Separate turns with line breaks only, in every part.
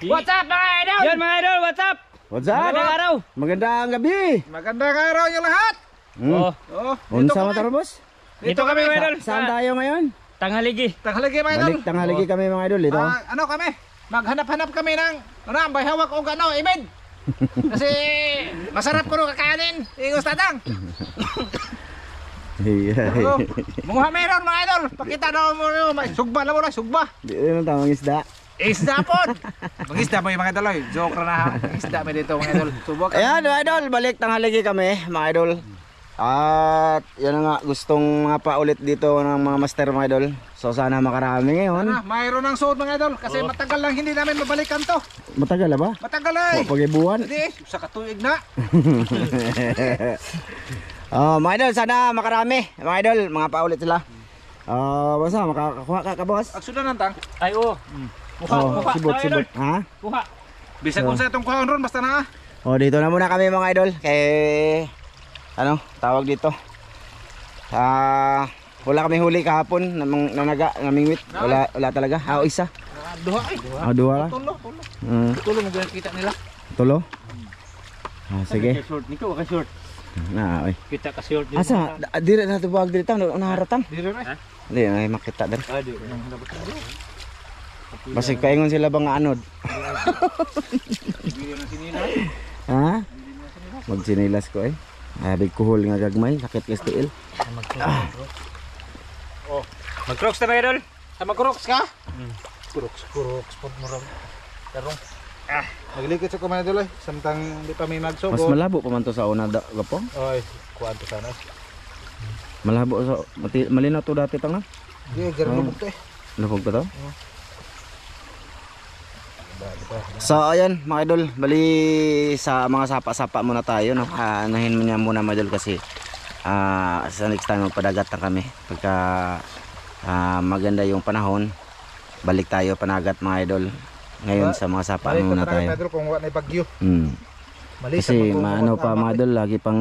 What's up mga idol?
Yan mga idol, what's up?
What's up?
Magandang araw.
Magandang gabi.
Magandang araw yung lahat.
Oh,
Unsa man taro boss?
dito kami mga idol.
Saan tayo ngayon?
Tangaligi.
Tanghali mga idol.
Balik tanghali kami mga idol dito.
Ano kami? Maghanap-hanap kami ng bay hawak o gano, imid. Kasi masarap ko kakainin. Ingos tatang. Mga meron mga idol. Pakita daw mo sugba na mo na, sugba.
Di ano tamang isda.
Isda po. Mag-isda mo yung mga idol. Joke na ha. Isda mo dito mga idol. Subok.
Ayan mga idol, balik tanghali kami mga idol. At yan na nga, gustong mga paulit dito ng mga master mga idol. So sana makarami ngayon.
Mayroon ng suot mga idol. Kasi matagal lang hindi namin mabalikan to.
Matagal na ba?
Matagal ay.
Pagibuan.
Hindi, sa katuig na.
Mga idol, sana makarami. Mga idol, mga paulit sila. Basta makakakuha ka boss?
Agsudan ng tang.
Ay oo. Kuha,
sibot. Ha?
Kuha.
Bisa kung sa itong kuhaon ron, basta na.
Dito na muna kami mga idol. Kay ano, tawag dito. Wala kami huli kahapon nanaga, namingwit. Wala talaga. Isa.
Duha ay.
Duha lang.
Tulo. Tulo mo kita nila.
Tulo? Sige.
Short nito, ka short.
Na, oy.
Kita ka short.
Asa, dire na tubag dito, naharatan.
Dito na.
Hindi, ay makita dire.
Adi.
Basta kaingon sila bang anod. Ha? Magsinilas ko eh. Big kuhol nga gagmay, sakit ka stiil.
Mag-crocs na mga idol.
Sa mag-crocs ka?
Crocs pod mo ron. Tarong.
Maglikit sa kumain idol ay. Samtang di pa may
Mas
magsugod.
malabo pa man to sa una gapong.
Oy, kuan to sana.
Malabo sa malinaw to dati tanga.
Di garno to eh.
Lupog pa to? So ayan mga idol, bali sa mga sapa-sapa muna tayo no. Anahin mo niya muna mga idol kasi sa next time magpadagat na kami. Pagka maganda yung panahon, balik tayo panagat mga idol. Ngayon sa mga sapa muna tayo.
Idol kung wala na bagyo.
Kasi maano pa mga idol, lagi pang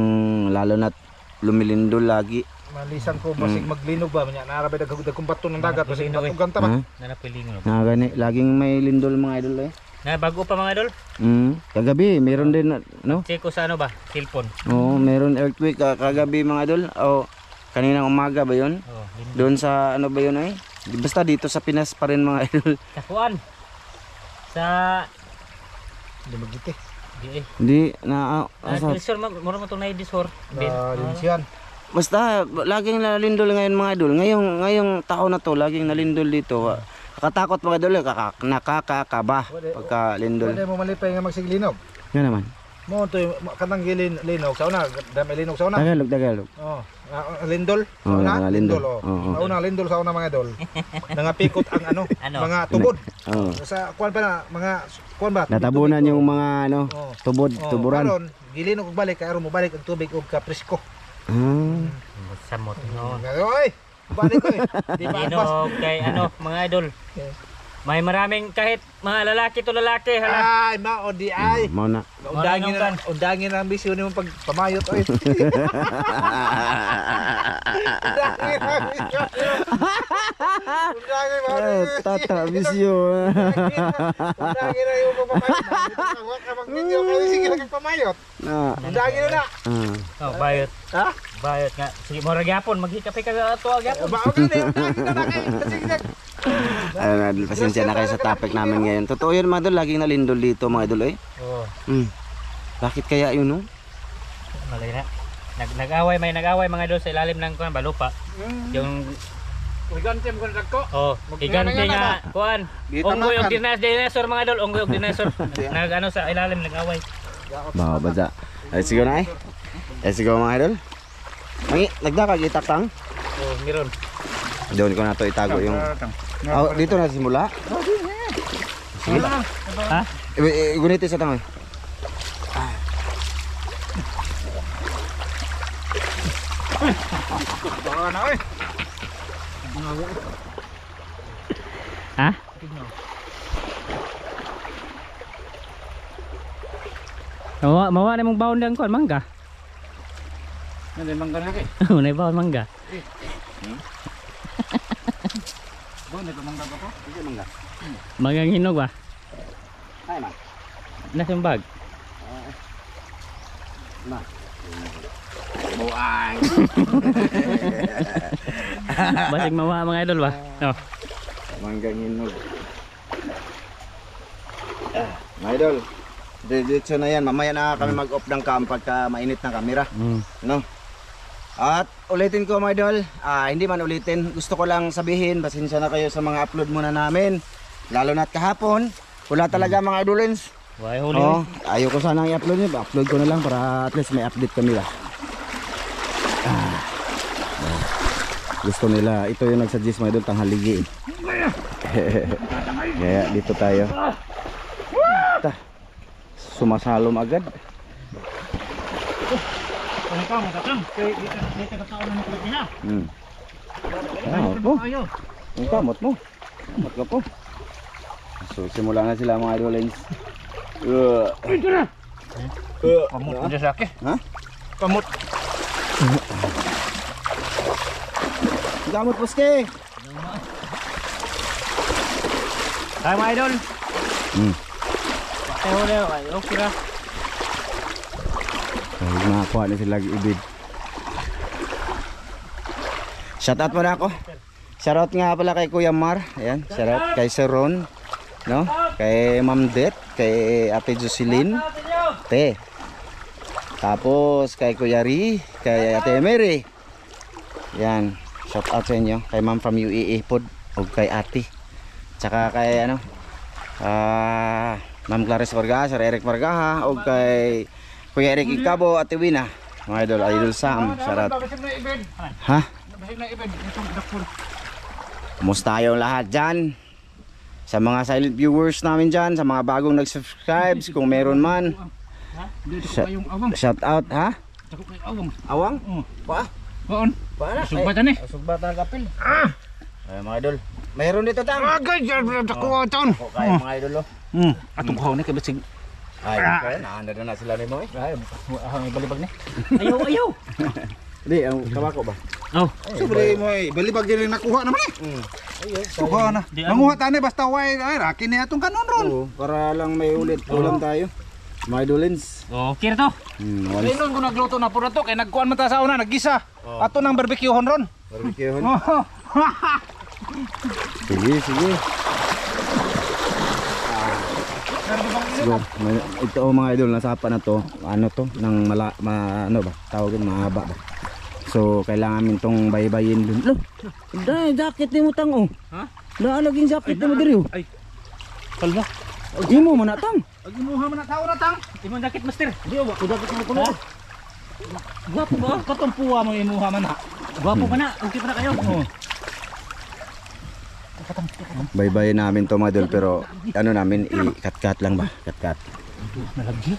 lalo na lumilindol lagi.
Malisan ko basig maglinog ba nya narabay dagkong bato ng dagat basig batugan ta ba.
Nanapiling no.
Gani, laging may lindol mga idol eh.
Na bago pa mga idol.
Kagabi meron din no?
Check ko sa ano ba? Cellphone.
Oo, meron earthquake kagabi mga idol. Kaninang umaga ba 'yon? Doon sa ano ba 'yon ay? Basta dito sa Pinas pa rin mga idol.
Kakuan. Sa
Di magite.
Hindi na
Dilsor mo to na disor.
Linsian.
Basta laging nalindol ngayon mga idol. Ngayong taon na to laging nalindol dito. Nakatakot mga idol, nakakakaba pagka lindol.
Pwede mo malipay nga magsiglinog.
Yan naman.
Mo to kanang linog sa una, dami linog sa una.
Tagalog.
Lindol. Una,
lindol.
Una lindol sa una mga idol. Nangapikot ang mga tubod. Sa kuan pa na mga kuan ba?
Natabunan yung mga tubod, tuburan.
Karon gilinog og balik kay aron mo balik ang tubig og kapresko.
Samot no.
Oy, balik ko eh.
Di ba kay mga idol. May maraming kahit mga lalaki to lalaki hala.
Ay, mao di ay.
Mao na.
Undangin ang bisyo nimo pag pamayot oy.
Tata bisyo.
Undangin na yung pamayot. Wag ka mag-video kasi sige lang pamayot. Undangin na.
Bayot.
Ha?
Bayot nga. Sige mo ra gyapon maghikapay ka to gyapon.
Bao ka ni, undangin na kay. Sige.
Pasensya na kayo sa topic namin ngayon. Totoo yun mga idol, laging nalindol dito mga idol eh. Bakit kaya yun no?
Malay na. Nag-away mga idol sa ilalim ng kuan balupa. Yung
Gigante mo kan ko.
gigante nga kuan. Unggoy og dinosaur mga idol, unggoy og dinosaur. Nag sa ilalim nag-away.
Bawa badya. Ay sigaw na eh. Ay sigaw mga idol. Nagdakag itak-tang?
Meron.
Doon ko na to itago yung dito na simula. Sige.
Ha?
Gunito sa tangoy.
Baka na oy.
Ha? Mawa na mong baon lang kuan mangga.
Nandiyan mangga na kay.
Nay baon mangga.
Doon ito mangga ba ko?
Hindi mangga.
Manggang hinog ba?
Ay,
Nasa yung bag?
Buang.
Basig mawa mga idol ba? No.
Manggang hinog. Mga idol, diretso na yan. Mamaya na kami mag-off ng cam pagka mainit ng camera. No? At ulitin ko mga idol, hindi man ulitin. Gusto ko lang sabihin, pasensya na kayo sa mga upload muna namin. Lalo na't kahapon, wala talaga mga idolins.
Why huli?
Oh, ayaw ko sana i-upload nyo. Upload ko na lang para at least may update kami ba. Gusto nila, ito yung nagsuggest mga idol, tanghaligi. Kaya dito tayo. Sumasalom agad.
Ano ka, matatang? May tagatao na nakulit niya.
Po. Ang kamot mo. Kamot ka po. So, simula na sila mga idolins.
Ito na! Kamot na sa akin.
Ha?
Kamot.
Kamot, puske!
Ay mga idol. Ay huli. Ay okay ra.
Ay, makakuha na sila ibid. Shoutout mo na ako. Shoutout nga pala kay Kuya Mar. Ayan, shoutout kay Sir Ron. No? Kay Ma'am Det. Kay Ate Jocelyn. Te. Tapos kay Kuya Ri. Kay Ate Mary. Yan. Shoutout sa inyo. Kay Ma'am from UAE Pod. O kay Ate. Tsaka kay ano. Ma'am Clarice Vargas. Sir Eric Vargas. O kay Kuya Eric Icabo, Ate Wina, mga idol, Idol Sam, shoutout. Ha? Kumusta yung lahat dyan? Sa mga silent viewers namin dyan, sa mga bagong nag-subscribe, kung meron man. Shoutout, ha? Awang? Pa?
Baon.
Pa na?
Sugbatan eh.
Sugbatan kapil. Ay, mga idol. Mayroon dito tang.
Agay, ako taon.
Kaya mga idol,
Atong kuhaw ni kabasig.
Ay, naanda na sila ni mo eh.
Ay, may balibag ni.
Ayaw.
Hindi, ang kabako ba?
Oh.
Sobre mo eh, balibag din yung nakuha naman eh. Kuha na. Manguha tani basta way ay rakin ni atong kanon ron.
Oo, para lang may ulit ulam tayo. Mga idolins.
Okay ra to.
Ay nun ko nagluto na pura to kay nagkuan man ta sa una naggisa. Ato nang barbecue hon ron.
Barbecue. Sige. Go. Ito mga idol, nasapa na to. Ano to? Nang ano ba? Tawagin mahaba ba? So, kailangan min tong baybayin dun. Lo, dahil jacket ni mo tang oh.
Ha?
Naalaging jacket ni mo diri oh.
Ay. Kalma.
Imo man na tang.
Agimuha man na tao na tang.
Imong jacket master.
Di ba ko dapat mo kuno.
Gwapo ba?
Katumpuwa mo imuha man ha.
Gwapo pa na. Okay pa na kayo.
Baybayin namin to mga idol, pero ano namin i-cut-cut lang ba? Cut-cut.
Nalagji.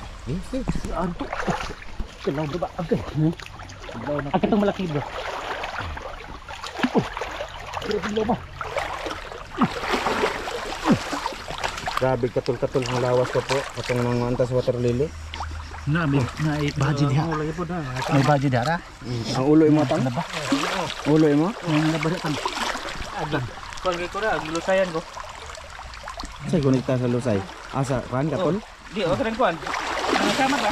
Ano to? Kailangan ba? Okay. Ang katong malaki bro. Kira ba?
Grabe katul-katul ang lawas ko po. Katong ng antas water lily.
Na budget diha. May budget diha.
Ang ulo mo tang? Ulo mo?
Ang labas tang.
Aglan. Kuan ko ra, lusayan ko.
Say konekta sa lusay. Asa kan katul?
Di o karen kuan. Ang sama ba?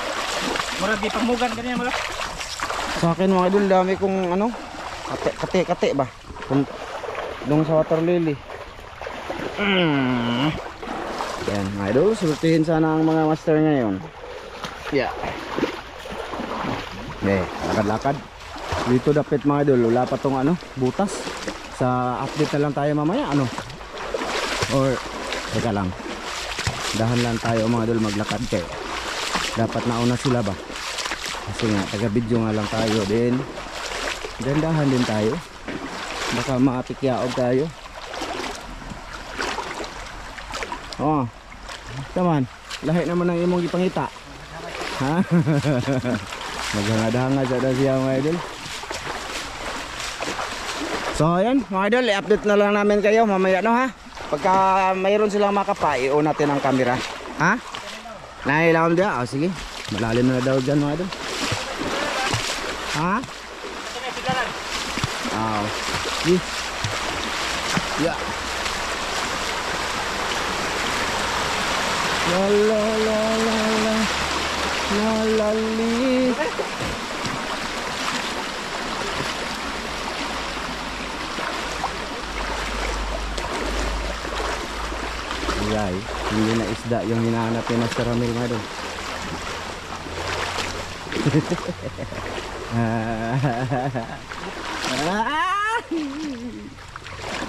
Murag di pangmugan kaniya mala.
Sa akin mga idol, dami kong ano, kate ba? Kung dong sa water lily. Yan mga idol, sultihin sana ang mga master ngayon. Yeah. Lakad-lakad. Dito dapat mga idol, wala pa tong ano, butas. Sa update na lang tayo mamaya, ano? Or, teka lang. Dahan lang tayo mga idol maglakad kayo. Dapat nauna sila ba? Kasi nga, taga-video nga lang tayo din. Gandahan din tayo. Baka maapikyaog tayo. Oh, taman. Lahi naman ang imong ipangita. Ha? Maghangad-hangad siya mga idol. So ayan mga idol, i-update na lang namin kayo mamaya no ha. Pagka mayroon silang makapa, i-on natin ang camera. Ha? Nahilaw dia? Oh, sige. Malalim na daw dyan mga idol. Ha? Oh. Yeah. La la la la. Lalali. Ay, hindi na isda yung hinahanap ni Master Ramil nga doon.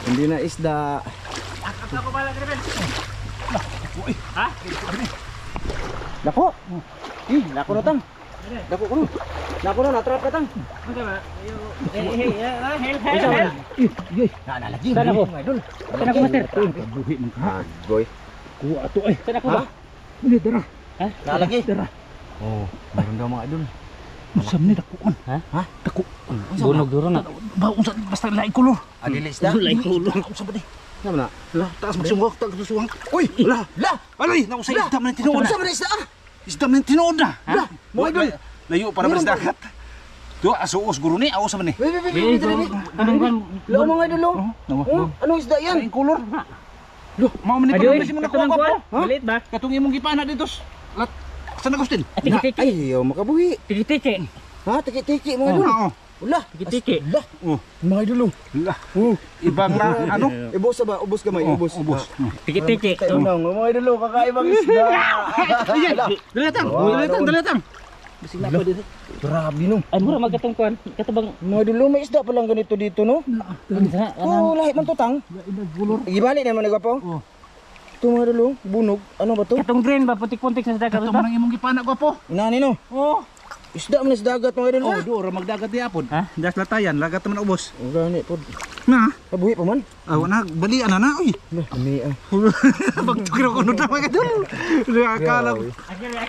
Hindi na isda.
Ako pala Griben. Ha?
Dako. Dako na tang. Dako ko. Dako na natrap ka tang.
Ano ba? Help.
Nalagi.
Sana ko. Sana ko master.
Buhi man ka. Boy.
Kuha ato ay.
Sana ko ba?
Uli dara.
Ha?
Nalagi.
Dara.
Oh, meron daw mga idol.
Usam ni dakuan.
Ha?
Dako.
Bunog duro na.
Ba unsa basta lain kolor.
Adili isda.
Lain kolor.
Unsa ba di?
Naman na.
La, taas magsungok, taas magsungok. Uy, la, la. Alay, nausay isda man tinuod.
Unsa man isda?
Isda man tinuod na.
La, mo idol.
Layo para mas dagat. Do asuos guro ni, aos man ni.
Wait. Lo mga idol lo. Ano isda yan?
Lain kolor. Lo, mao man ni
Adoy,
si mga
katulong
kuha
ko.
po.
Malit ba?
Katong imong gipana dito. Lat. Saan Agustin?
Tiki-tiki.
Ay, yo makabuhi.
Tiki-tiki.
Ha, tiki-tiki mga idol.
Oo.
Ula,
Tiki-tiki.
la. Mga idol lo.
La. Ibang na ano?
Ubos ba? Ubos gamay, ubos.
Ubos.
Tiki-tiki.
Tunong, mga idol lo, kakaibang isda.
Dalatang,
Wow,
dalatang.
Bising na pa dito. Grabe no.
Ay mura magkatong kuan. Katubang
Mga idol lo, may isda pa lang ganito dito no. Oh, lahi man tutang. Igibali naman nagwapo.
Oo.
Ito mga idol lo, bunog. Ano ba to?
katong green ba putik-putik sa dagat
Katong
ba?
nang imong gipana gwapo.
Inani no.
Oh.
Isda man sa dagat mga idol lo.
Oh, do ra magdagat di apon.
Ha?
Das latayan, lagat man ubos.
Ang gani po.
Na.
Kabuhi pa man.
Na balian na uy.
Dami ah.
Pagtukiro ko na mga dul. Akala ko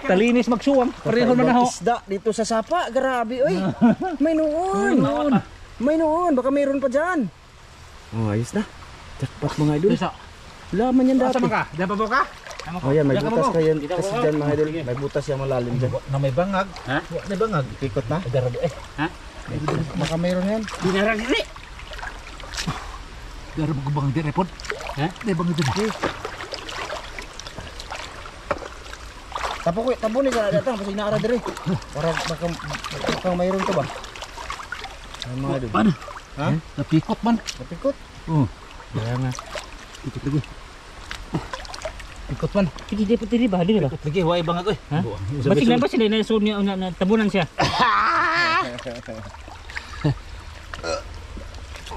talinis magsuwang. Pareho na ho.
Isda dito sa sapa, grabe oy. May noon. May noon, baka mayroon pa diyan. Oh, ayos na. Jackpot mga idol.
Isa.
Laman yan dati.
Asa ka? Diyan pa ka?
Oh yan, may
Diyan ka
butas
mo.
kayo kasi dyan mga idol. May butas yung malalim dyan.
Na may bangag.
Ha?
May bangag.
Pikot na.
Darado eh.
Ha?
Baka mayroon yan.
Dinarang dili.
Darado mo bangag dire pod.
Ha?
May bangag dire.
Tapo ni sa datang kasi naara dire. Para baka mayroon to ba? Ay mga idol.
Paano?
Ha?
Napikot man.
Napikot.
Oh.
Kaya nga.
Pikot lagi. Pikot man.
Sige di putiri ba dili ba?
Pikot lagi. Huwag bangag oy.
Ha? Basig na ba sila na sud niya na tabunan siya.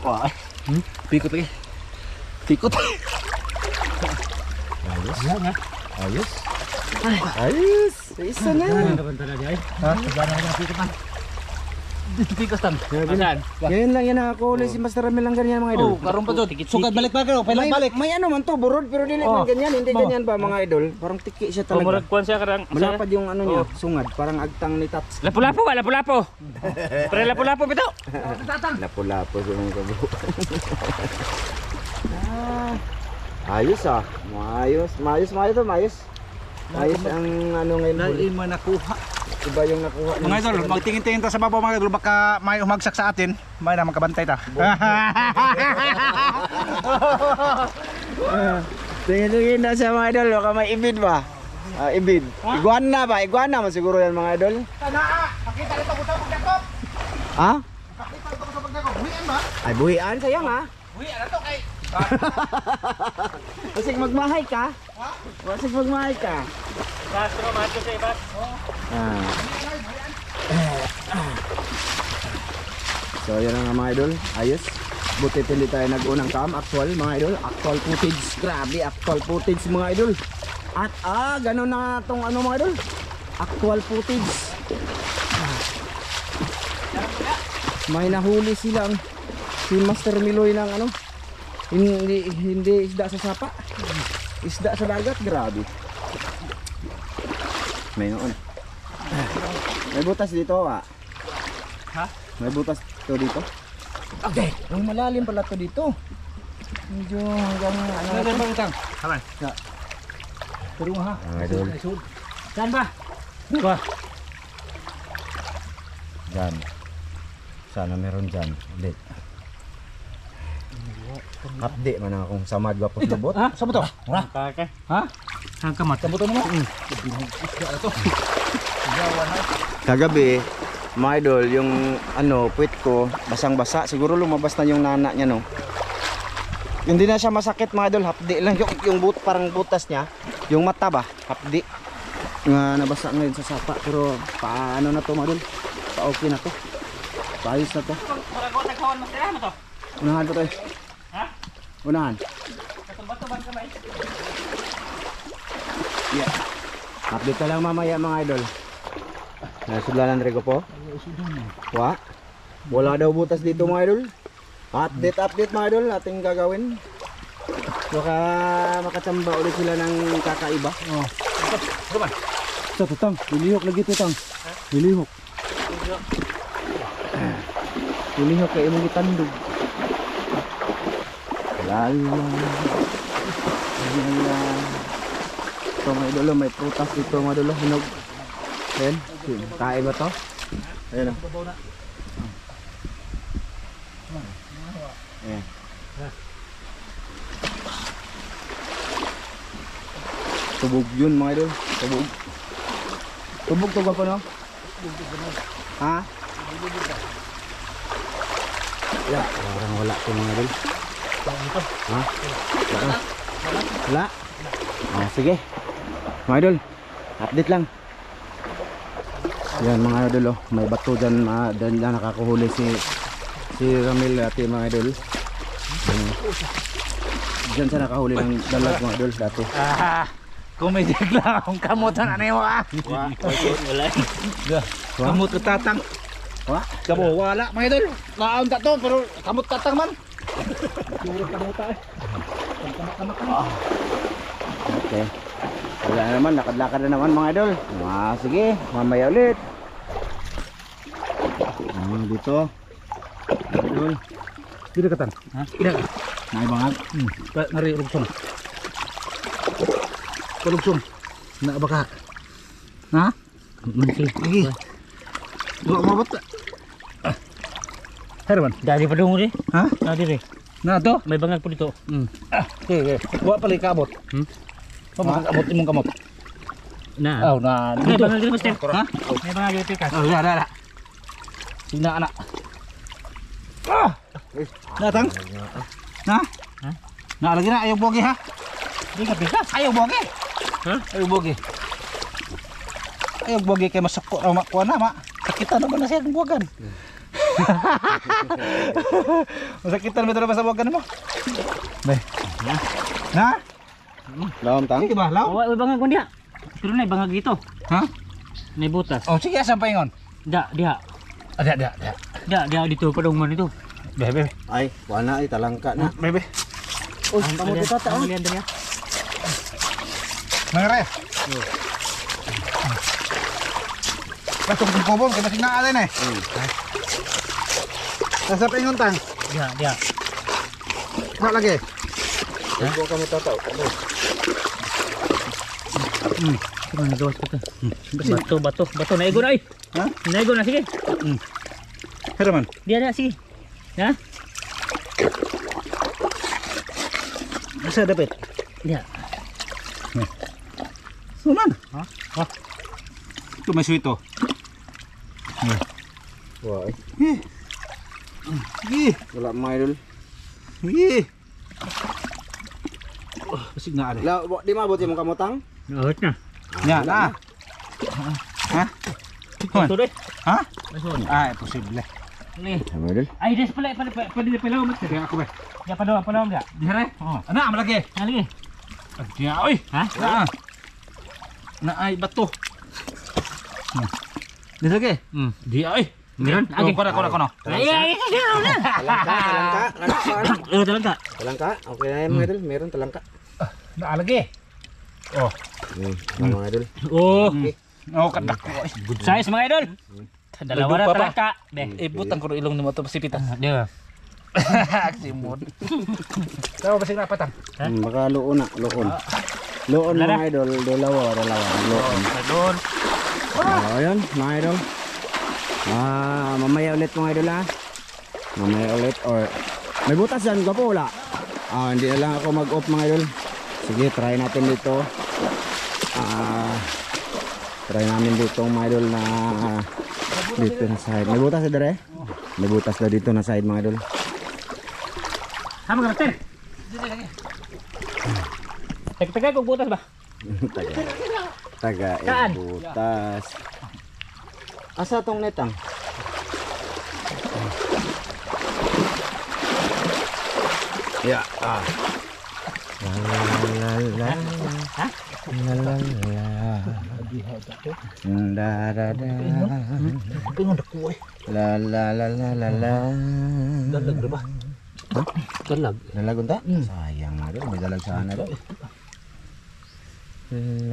Wah. Pikot lagi. Pikot.
Ayos.
Wala nga.
Ayos. Ayos. Isa na.
Ano ba tala di ay?
Ha? Gana na pikot man. Dito pikot tan.
Saan?
Ngayon lang yan nakakuli si Master Ramil lang ganyan mga idol.
Oh, karon pa jud. Sugad balik pa karon. Pailang balik.
May ano man to, burod pero dili man ganyan, hindi ganyan ba mga idol? Parang tiki siya
O murag
talaga.
kuan siya karang.
Malapad yung ano niya, sungad, parang agtang ni Tats.
Lapu-lapu ba? Lapu-lapu. Pre lapu-lapu bitaw.
Lapo-lapo sa mga kabo. Ayos ah. Maayos to, maayos. Ayos ang ano ngayon.
Dahil man nakuha.
Iba yung nakuha.
Mga idol, magtingin-tingin ta sa babaw mga idol, baka may umagsak sa atin. May na makabantay ta.
Tingin-tingin na sa mga idol, baka may ibid ba? Ibid. Iguana ba? Iguana man siguro yan mga idol.
Makita nito ko sa pagdakop.
Ha?
Makita nito ko sa pagdakop. Buhian ba?
Ay buhian sayang ha.
Buhian na to kay.
Wasig magmahay ka? Wasig magmahay ka?
Bastro mato sa ibas.
So yun ang mga idol, ayos. Buti hindi tayo nag-unang cam, actual mga idol, actual footage. Grabe, actual footage mga idol. At ganun na tong ano mga idol, actual footage. May nahuli silang si Master Miloy ng ano, hindi isda sa sapa, isda sa dagat, grabe. May noon. May butas dito ha.
Ha?
May butas to dito. Okay. Ang malalim pala to dito. Medyo hanggang ano
Ano
natin.
ba utang? Haman. Pero ha.
Idol.
Saan ba? Ba.
Diyan. Sana meron dyan. Hindi. Update man akong samad ba po lubot.
Ha? Saan ba to?
Kaka.
Ha?
Ang kamat.
Kabuto mo. Ito.
Kagabi, mga idol, yung puwit ko, basang-basa. Siguro lumabas na yung nana niya, no? Hindi na siya masakit, mga idol. Hapdi lang yung parang butas niya. Yung mata ba? Hapdi. Nga nabasa ngayon sa sapa. Pero paano na to, mga idol? Pa-okay na to. Paayos na to.
Tagkawan mo sila mo to.
Unahan to, tayo.
Ha?
Unahan.
Katulbato-ban ka ba?
Yeah. Update ka lang mamaya, mga idol. Nasudlanan Rico po? Wala daw butas dito, mga idol. Update mga idol, ating gagawin. Baka makachamba ulit sila ng kakaiba.
Oh. Ito ba?
Ito, tutang. Lilihok lagi, tutang. Lilihok. Lilihok kayo mong itandog. Lala. Ito, mga idol, may prutas dito, mga idol. Hinog. Ayan, kain ba to? Ayan o. Ayan. Tubog yun, mga idol. Tubog. Tubog to pa no? Ha? Yeah, parang wala to, mga idol. Ha? Wala? Ah, sige. Mga idol, update lang. Yan, mga idol, oh. May bato dyan, dyan nakakuhuli si Ramil dati, mga idol. Dyan siya nakahuli ng dalag, mga idol, dati.
Kumidig lang akong kamot ang ano mo
Wala.
Kamot ko tatang. Kamo wala mga idol. Laon ta to pero kamot tatang man. Puro kamot ta.
Okay. Wala naman, lakad-lakad na naman, mga idol. Sige, mamaya ulit. Dito. Idol.
Dito katan. Ha? Ida. Naibangag. Ngari rugsong. Rugsong. Na baka. Ha?
Mansi.
Lagi. Dua mabot. Herman.
Dari pa dong rin.
Ha?
Dari rin.
Na to.
May bangag po dito.
Okay. Wa pala kaabot. Abot imong kamot.
Na.
Oh, na
May
dito.
bangag dito, Master.
Ha?
May bangag dito ka.
Oh, ya. Tingnan anak. Datang. Na?
Ha?
Na lagi na ayaw bogi ha.
Di ka pika.
Ayaw bogi.
Ha?
Ayaw bogi. Ayaw bogi kay masako ra makuha na ma. Sakitan naman na siya ng buwagan. Masakitan mo talaga sa buwagan mo. Bay. Na?
Lawam tang.
Sige ba? Law?
May bangag mo diha. Pero na bangag dito.
Ha?
May butas.
Oh, sige asan pa ingon?
Da, diha.
Ada.
Da, diha dito pa dong man dito.
Bebe.
Ay, wala ay talangka na.
Bebe.
Uy, tamo dito ta.
Ang lian diha.
Mangre. Patong kubon kay basig na alin eh. Asa pa ingon tang?
Diha.
Na lagi.
Ibo ka mo tataw.
Ano na gawas ko to? Bato. Naigo na ay.
Ha?
Naigo na, sige.
Herman.
Diha, sige. Ha?
Asa dapat?
Diha.
Suman.
Ha?
Ito may suito.
Wah,
Sige.
wala mga idol.
Sige. Basig na alin.
Di mabot yung kamotang?
Ahot na.
Yan na. Ha?
Ito rin.
Ha?
Masun.
Ah, posible.
Ni.
Mga idol.
Ay, des pala mas.
Kaya ako ba?
Ya padaw dia.
Di hare.
Oh.
Ana malagi.
Lagi.
Diya oy.
Ha?
Na ay bato. Di lagi. Diya oy.
Meron?
Agi. Kono.
Ay, na.
Talangka.
Talangka.
Talangka. Okay na yan, mga idol. Meron talangka.
Na lagi. Oh.
Mga idol.
Oh,
Oh, kadak.
good size mga idol. Dalawa na
Lupa pa.
talangka. Be.
Ibutang ko ilong nimo to sipitas.
Dia.
Simod. Tawo basig na patang.
Baka luon na. Luon
Wala na.
mga idol. Dalawa. Luon.
Doon.
Ayun, mga idol. Mamaya ulit mga idol ha. Mamaya ulit or may butas dyan, gapo wala. Hindi na lang ako mag-off mga idol. Sige, try natin dito. Try namin dito mga idol na dito na side. May butas na dere? May butas na dito na side mga idol.
Hama ka master. Taga kog butas ba?
Taga
Saan?
butas. Asa tong netang? Ya, La la la.
Ha?
La la la. Da da da.
Pingon dako eh.
La la la la la la.
Dalag ba?
Ha?
Dalag.
Dalag unta? Sayang nga doon, may dalag sana doon.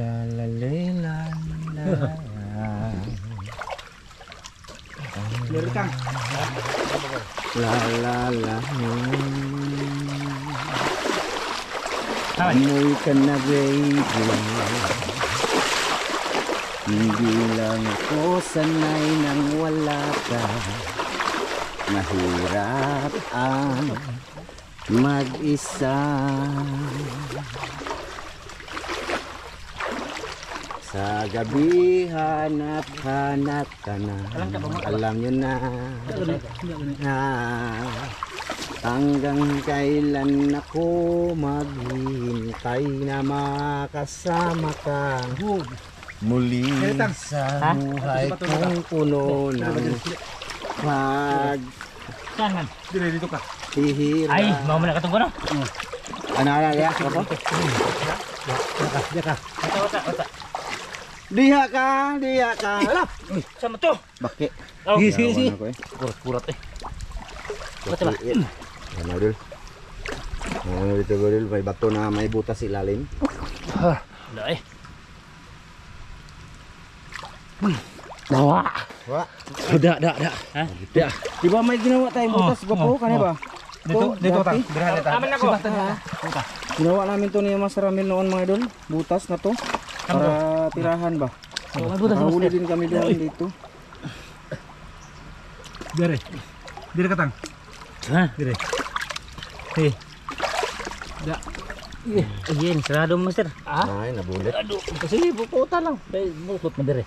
La la la la la.
Lirikang.
La la la.
Tama.
Umuwi ka na baby. Hindi lang ako sanay nang wala ka. Mahirap ang mag-isa. Sa gabi hanap-hanap ka na. Alam nyo na hanggang kailan ako maghihintay na makasama ka muli sa buhay kong puno ng
Saan?
Dire dito ka.
paghihirap.
Ay, mau mo na katong kono.
Ano ya? Apa?
Diya ka.
Wata.
Diha ka, diha ka. Alah,
Sama to.
baki.
Oh,
Yawan ako eh.
kurat eh. Wata ba?
Ano dul? Ano dito dul? May bato na may butas ilalim.
Wala eh.
Dawa. Wa.
Da.
Ha?
Da.
Di ba may ginawa tayong butas gwapo kani ba?
Dito ta.
dati.
Dire dito.
Aman na ko.
Ginawa namin to ni Mas Ramil noon mga idol. Butas na to. Para tirahan ba? Nakahuli din kami doon dito.
Dire. Dire ka tang.
Ha?
Dire.
Eh.
Da.
Ayan, sarado mo master.
Ay, nabulit.
Aduh, sige, bukuta lang. Bukot mo dire.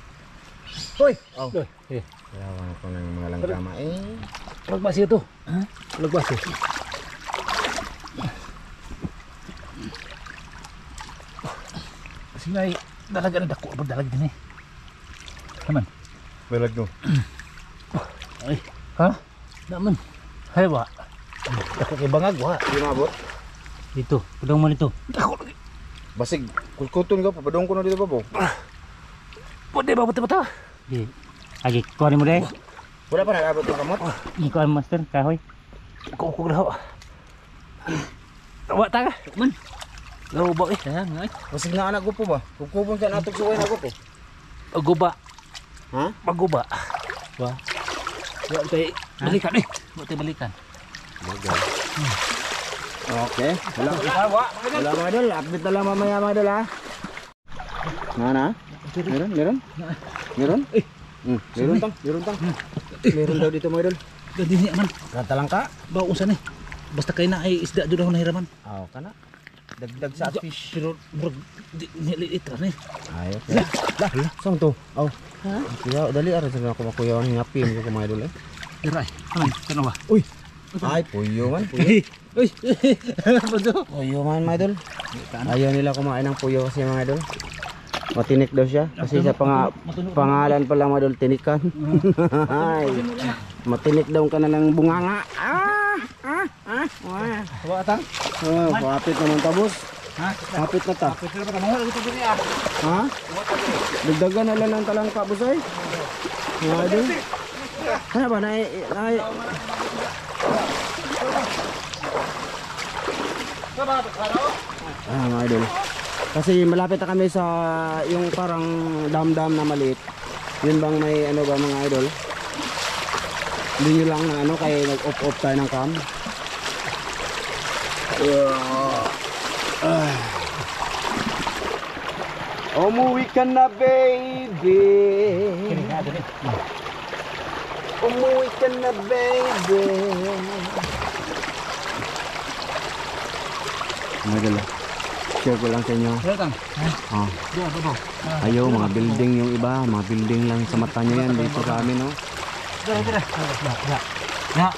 Hoy.
Oh.
Eh.
Yawan ko ng mga langgama eh.
Lagbas ito. Ha? Lagbas eh. Kasi may dalaga na dako. Abang dalag din eh. Naman.
Balag no.
Ay. Ha? Naman. Hay ba? Dako kay bangag wa.
Di mabot.
Dito, pudong mo dito.
Dako lagi.
Basig kulkuton ka papadong ko na dito babo.
Pwede ba bata-bata?
Di. Agi, kuha mo deh.
Wala pa nag-abot ng kamot.
Ikuha mo master, kahoy.
Kukuk na ho. Tawa ta ka. Man. Laro ba eh.
Kaya nga eh.
Basig na anak ko po ba? Kukubon ka natog suway na ko po.
Aguba.
Ha?
Maguba. Ba. Wa tay balikan eh. Wa tay balikan.
Bagay. Okay. Wala mga idol. Update na lang mamaya mga idol ha. Na? Meron? Meron? Meron tang. Meron daw dito mga idol.
Dadi ni man.
Kanta lang ka?
Ba unsa ni? Basta kay na ay isda jud ako nahiraman.
Aw kana. Dagdag sa fish.
Pero murag di liit ra ni.
Ayo. Lah, saan to? Aw. Ha? Kuya, dali ara sa ako makuyaw ni ngapim ko mga idol eh.
Diray. Aman, kana ba?
Uy. Ay, puyo man. Puyo.
Uy. Bodo.
Puyo man mga idol. Ayaw nila kumain ng puyo kasi mga idol. Matinik daw siya kasi sa pangalan pa lang mga idol tinikan. Ay. Matinik daw ka na ng bunganga.
Wa tang.
Oh, kapit naman tabos.
Ha?
Kapit na ta.
Pwede ba mo dito diri ah.
Ha? Dagdagan na lang ng talangka busay. Mga idol. Ano ba mga idol. Kasi malapit na kami sa yung parang dam-dam na maliit. Yun bang may ano ba mga idol? Hindi nyo lang na ano kaya nag-off-off tayo ng cam. Umuwi ka na baby. Umuwi ka na baby. Mga idol. share ko lang sa inyo.
Datang.
Oh.
Diyan, babo.
Ayo, mga building yung iba, mga building lang sa mata nyo yan dito sa amin, no?
Dira. Ya.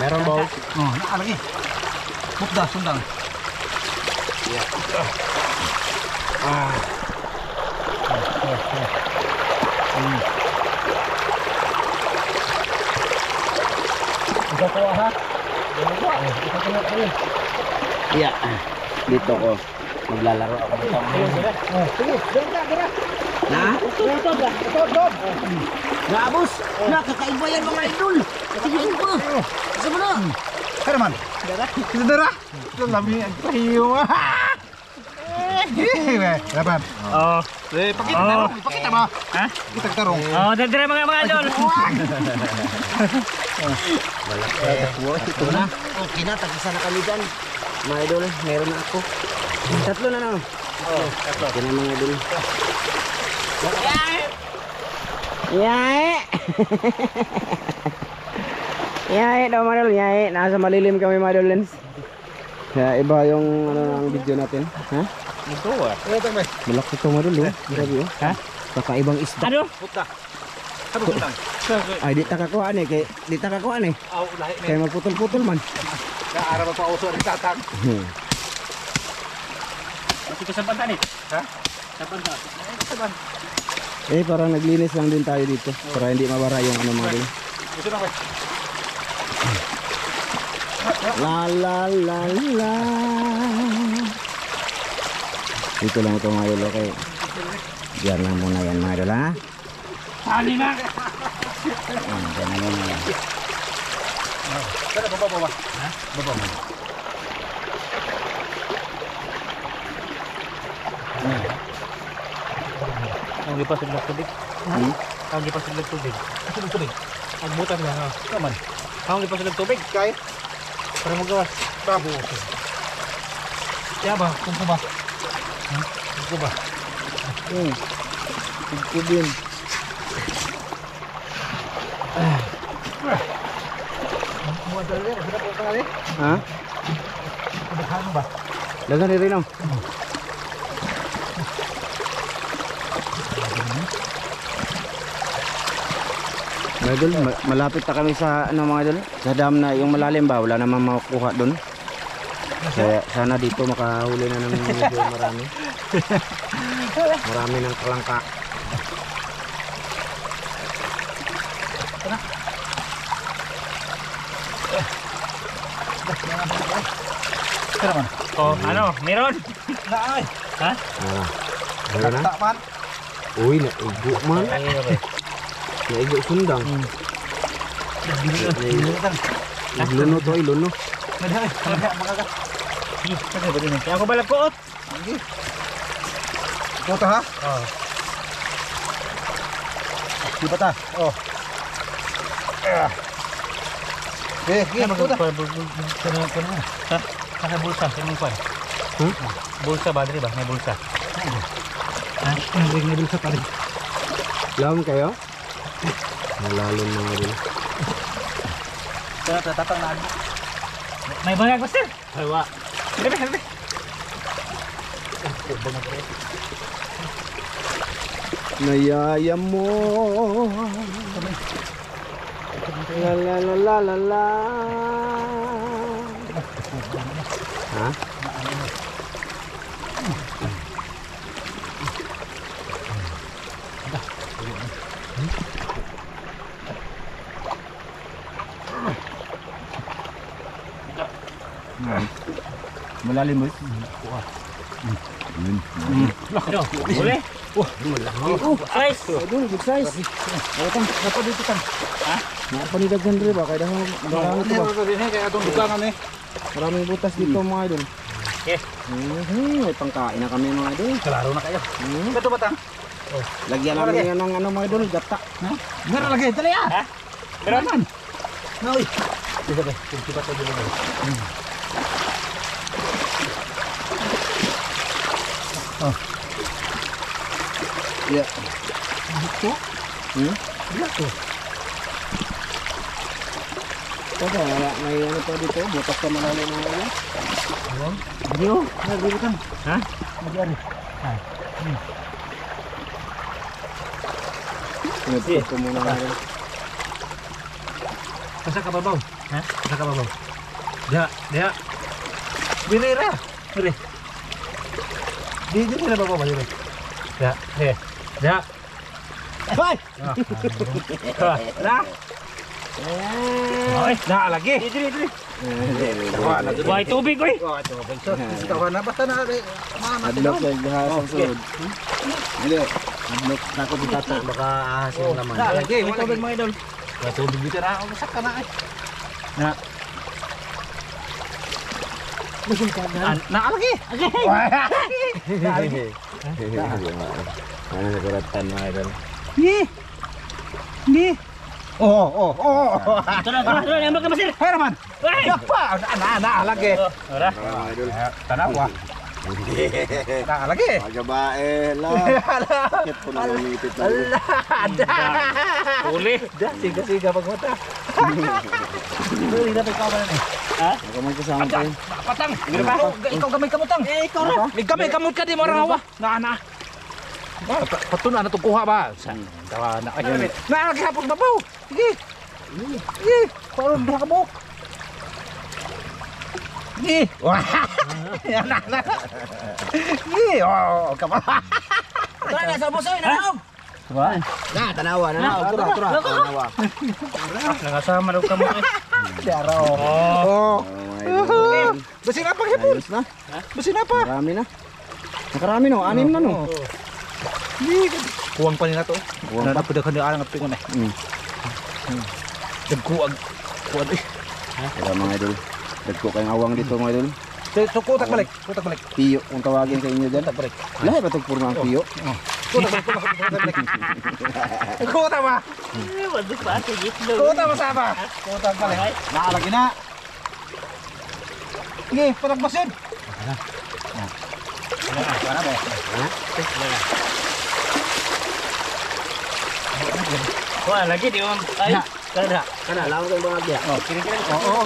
Meron, boss.
Oh, naa lagi. Bukda sundang. Ikaw ko ha.
Iya. Dito ko. Maglalaro ako dito.
Sige, dira.
Na?
Tutod.
Gabos! Nakakaiba yan mga idol! Kakaiba! Kasi mo na?
Herman. Dira. Lami ang pahiyo. Dapat.
Oh.
Pakita mo.
Ha?
Kita tarong.
Oh, dire mga idol.
Ito na. Okay na, tag-isa na kami dyan. Mga idol, meron na ako. Tatlo na lang.
Oh, tatlo.
Okay na mga idol. Yae! Yae daw mga idol, yae. Nasa malilim kami mga idol lens. Kaya iba yung ang video natin. Ha?
Ito ah.
Ito ba?
Malaki ito mga idol, oh. Grabe, oh.
Ha?
Kakaibang isda.
Ano?
Puta. Sabi ko lang.
Ay, di takakuhaan eh. Di takakuhaan eh.
Aw, lahi
Kaya magputol-putol man.
Kaara pa uso rin tatang.
Ito ko sa pantan eh.
Ha?
Sa pantan.
Eh, parang naglinis lang din tayo dito. Para hindi mabara yung ano mga idol.
Gusto na ba?
La la la la. Dito lang ito mga idol, okay. Diyan lang muna yan mga idol, ha.
Sali na.
Diyan lang muna yan.
Kada baba. Ha? Baba.
Ang gipas ng tubig. Ang gipas ng tubig.
Ito tubig.
Ang butas na ha.
Kaman.
Ang gipas ng tubig.
Kay
Para magawas.
babo.
Ya ba? Kung ba? Kung ba?
Kubin.
Mo dali, sudah po kali.
Ha?
Ano ba?
Dagan ni Rino. Mga idol, malapit na kami sa ano mga idol, sa dam na yung malalim ba, wala namang makukuha doon. Kaya sana dito makahuli na ng medyo marami. Marami ng kalangka.
Kaya man.
Oh, ano? Meron?
Naay.
Ha?
Ah, meron na?
Tak man.
Uy, naigo man. Naigo sundang. Iluno to, iluno.
Nadali. Magaga.
Kasi ba din? Kaya ako balag kuot.
Sige. Ito ha?
Oh.
Di ba ta? Oh. Eh,
Ano
ito ta.
Ha? Nasa bulsa, sa mong kwan. Bulsa ba? Dili ba? May bulsa. Ha?
May bulsa pa rin.
Lawan kayo? Malalim mga idol.
Kaya tatang na.
May bangag master. Ay, wa. Sabi.
Nayaya mo. La la la la la la. Ha? Malalim mo.
Ano? Uli? Size.
Aduh, good size. Datang, dapat dito kan.
Ha?
Napanidaghan rin ba? Kaya marami
Ano
ito ba?
ba? Kaya itong dugangan eh.
Maraming butas dito mga idol.
Okay.
May pangkain na kami mga idol.
Klaro na kayo. Ito ba ta?
Lagyan namin yan ng ano mga idol, gata.
Meron lagi. Dali ah.
Ha? Meron man.
Noy. Dito ba? Dito ba tayo dito? Oh. Ya. Dito? Dito.
Ito, may ano pa dito, butas pa malalim mga idol.
Ayo, dito kan. Ha? Magyari. Ha.
Pinagpot ko muna mga idol.
Pasa ka babaw. Ha? Pasa ka babaw. Dia. Birira. Dire. Di na babaw dire. Ya, Ya.
Hoy!
Na. Ay, na lagi. Dire. Wah, tubig oi.
Ikaw na basta na
Adlock sa gahas ang sunod. Hindi. Adlock na ako dito tato. Baka ahasin naman.
lagi, wala
Tubig
lagi.
mo idol.
Wala tubig dito na, umasak ka na ay.
Na. Na lagi.
Ano sa kuratan mga idol?
Ni.
Oh.
Tara, nembak ka masir.
Hey naman. Yapa, ana lagi.
Ora.
Mga idol.
Tanawa. Na lagi.
Pagabae lang. Bakit po na lumipit na idol?
Uli.
Siga pagmata.
Dili na ka ba ni? Ha?
Baka may kasama pa yun.
Patang. Ikaw gamay kamutang.
Ikaw na.
Gamay kamut ka di mo raw. Na. Patuna na to kuha ba? Tawa na ay. Na lagi hapon babaw. Sige. Parang duha ka mo. Ni. Wah. Na. Ni. Oh, kama.
Tara sa busoy na. Ba?
Na, tanawa na. Tura. Tanawa.
Nangasama daw kamo eh.
Dara. Oh.
Oh, idol.
Basi na pag hapon.
Ayos na.
Basi na pa.
Marami na. Nakarami no. 6 na no.
Kuwang pa nila to.
Kuwang pa.
Napadakan ni alang pingon eh. Dagkuag. Kuwan eh.
Kaya mga idol. Dagko kayong awang dito mga idol.
So kutak balik.
Piyo kung tawagin sa inyo dyan.
Kutak balik.
Lahat ba itong purma ang piyo?
Kutak balik. Kutak ba?
Wala pa sa gitlo.
Kutak ba saba? Kutak balik. Nakalagi na. Sige, panagbasin. Para ba?
Wah, lagi di om. Ay, kada.
Kana, lawan kayong mga agya.
Oh, kiri-kiri. Oo.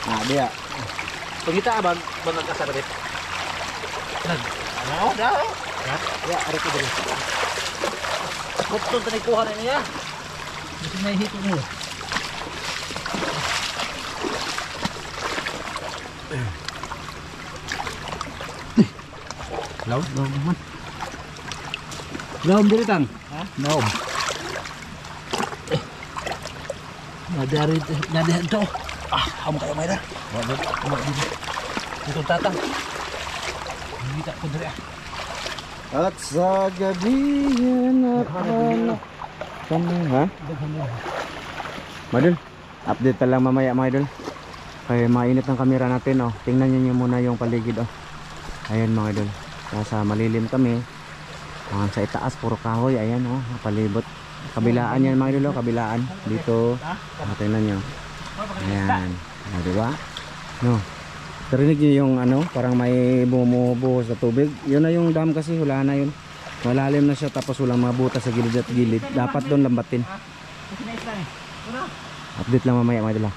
Ah, dia.
Pagita abang bangag kasar dit. Ano daw? Ya, ari ko diri.
Betul tadi kuha na niya.
Bisa na hito mo. Laut man. Laum diri tang. Ha? Laum. Nadari ito. Kamu kayo may da. Wala dito. Ito tatang. Hindi ta ko diri.
At sa gabi na kami, ha? Madul, update pa lang mamaya mga idol. Kaya mainit ang kamera natin, oh. Tingnan niyo muna yung paligid, oh. Ayan mga idol. Nasa malilim kami. Sa itaas, puro kahoy. Ayan, oh. Palibot. Kabilaan yan mga idol, oh. Kabilaan. Dito. Tingnan nyo. Ayan. Diba? No. Narinig nyo yung ano, parang may bumubuhos na tubig. Yun na yung dam kasi, wala na yun. Malalim na siya tapos walang mga butas sa gilid at gilid. Dapat doon lambatin. Update lang mamaya mga idol.